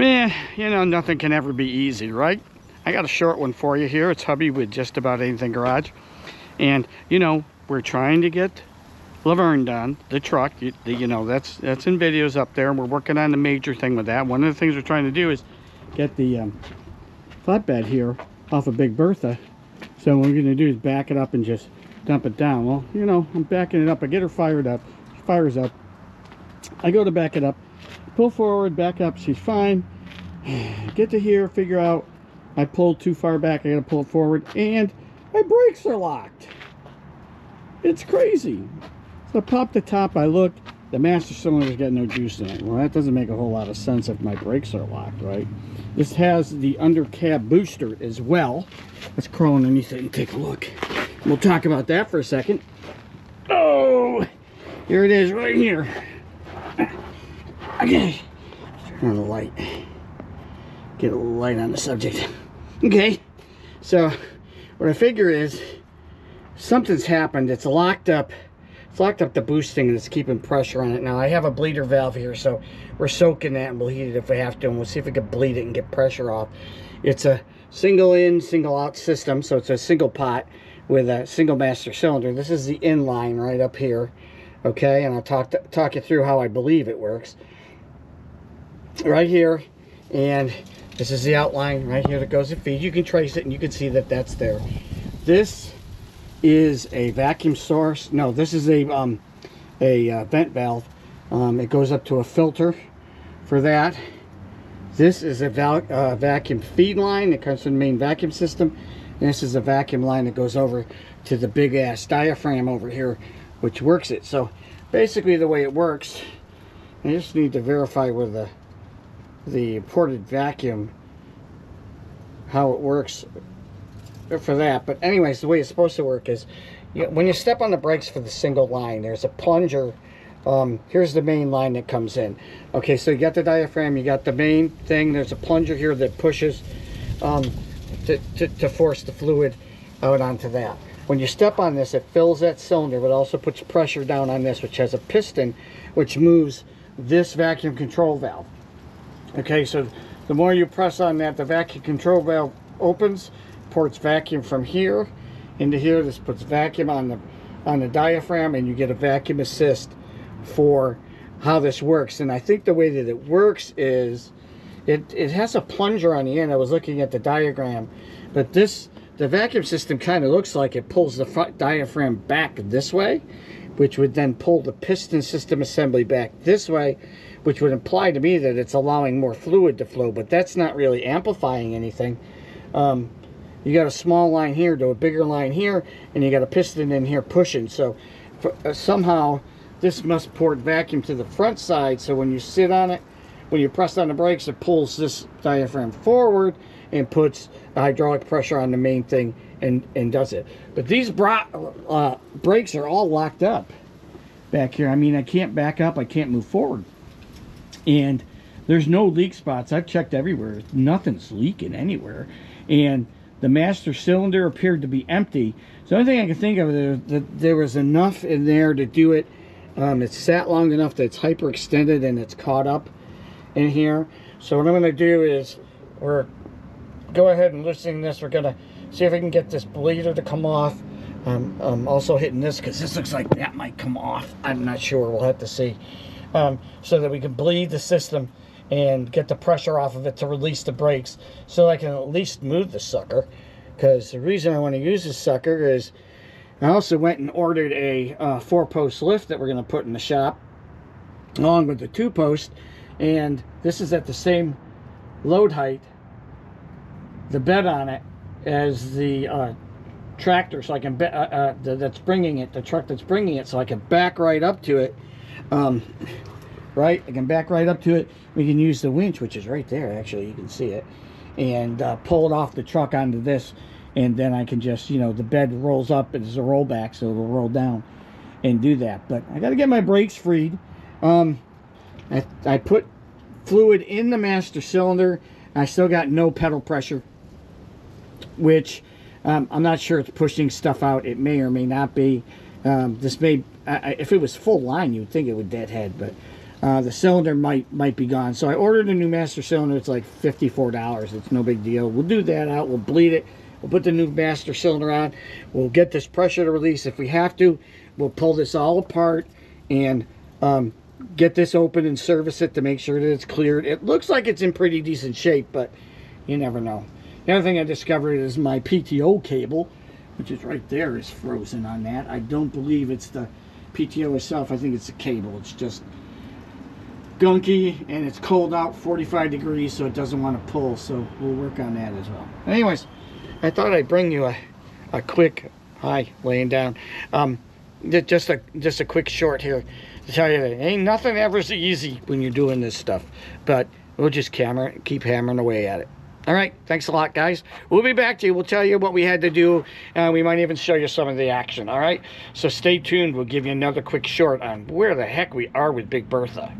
You know, nothing can ever be easy, right? I got a short one for you here. It's hubby with just about anything garage. And, you know, we're trying to get Laverne done, the truck. You know, that's in videos up there. And we're working on the major thing with that. One of the things we're trying to do is get the flatbed here off of Big Bertha. So what we're going to do is back it up and just dump it down. Well, you know, I'm backing it up. I get her fired up. She fires up. I go to back it up. Pull forward, back up, she's fine. Get to here, figure out I pulled too far back, I gotta pull it forward, and my brakes are locked. It's crazy. So I popped the top, I looked, the master cylinder's got no juice in it. Well, that doesn't make a whole lot of sense if my brakes are locked, right? This has the under cab booster as well. Let's crawl underneath it and take a look. We'll talk about that for a second. Oh, here it is right here. Okay, turn on the light. Get a little light on the subject. Okay, so what I figure is something's happened. It's locked up. It's locked up the boosting and it's keeping pressure on it. Now I have a bleeder valve here, so we're soaking that and we'll heat it if we have to, and we'll see if we can bleed it and get pressure off. It's a single in, single out system, so it's a single pot with a single master cylinder. This is the in line right up here. Okay, and I'll talk you through how I believe it works. Right here, and this is the outline right here that goes to feed. You can trace it and you can see that that's there. This is a vacuum source. No, this is a vent valve. It goes up to a filter for that. This is a vacuum feed line that comes from the main vacuum system, and this is a vacuum line that goes over to the big ass diaphragm over here, which works it. So basically the way it works, I just need to verify with the ported vacuum how it works for that. But anyways, the way it's supposed to work is when you step on the brakes for the single line, there's a plunger. Here's the main line that comes in. Okay, so you got the diaphragm, you got the main thing, there's a plunger here that pushes to force the fluid out onto that. When you step on this, it fills that cylinder, but also puts pressure down on this, which has a piston which moves this vacuum control valve. Okay, so the more you press on that, the vacuum control valve opens, ports vacuum from here into here. This puts vacuum on the diaphragm, and you get a vacuum assist for how this works. And I think the way that it works is it has a plunger on the end. I was looking at the diagram, but the vacuum system kind of looks like it pulls the front diaphragm back this way, which would then pull the piston system assembly back this way, which would imply to me that it's allowing more fluid to flow, but that's not really amplifying anything. You got a small line here to a bigger line here, and you got a piston in here pushing. So somehow this must port vacuum to the front side, so when you sit on it, when you press on the brakes, it pulls this diaphragm forward and puts the hydraulic pressure on the main thing and does it. But these brakes are all locked up back here. I mean, I can't back up, I can't move forward. And there's no leak spots. I've checked everywhere. Nothing's leaking anywhere. And the master cylinder appeared to be empty. So the only thing I can think of is that there was enough in there to do it. It's sat long enough that it's hyperextended and it's caught up in here. So what I'm going to do is go ahead and loosen this. We're going to see if we can get this bleeder to come off. I'm also hitting this because this looks like that might come off. I'm not sure. We'll have to see. So that we can bleed the system and get the pressure off of it to release the brakes, so I can at least move the sucker. Because the reason I want to use this sucker is I also went and ordered a 4-post lift that we're going to put in the shop along with the 2-post, and this is at the same load height, the bed on it, as the tractor, so I can that's bringing it, the truck that's bringing it, so I can back right up to it. Right, I can back right up to it. We can use the winch, which is right there, actually, you can see it, and pull it off the truck onto this, and then I can just, you know, the bed rolls up, it's a rollback, so it'll roll down and do that. But I got to get my brakes freed. I put fluid in the master cylinder. I still got no pedal pressure, which I'm not sure it's pushing stuff out. It may or may not be. This may, if it was full line, you'd think it would deadhead, but The cylinder might be gone. So I ordered a new master cylinder. It's like $54. It's no big deal. We'll do that out. We'll bleed it. We'll put the new master cylinder on. We'll get this pressure to release. If we have to, we'll pull this all apart and get this open and service it to make sure that it's cleared. It looks like it's in pretty decent shape, but you never know. The other thing I discovered is my PTO cable, which is right there, is frozen on that. I don't believe it's the PTO itself. I think it's the cable. It's just gunky, and it's cold out, 45 degrees, so it doesn't want to pull. So we'll work on that as well. Anyways, I thought I'd bring you a quick, hi, laying down, just a quick short here to tell you that ain't nothing ever easy when you're doing this stuff, but we'll just keep hammering away at it. All right, thanks a lot, guys. We'll be back to you. We'll tell you what we had to do, and we might even show you some of the action. All right, so stay tuned. We'll give you another quick short on where the heck we are with Big Bertha.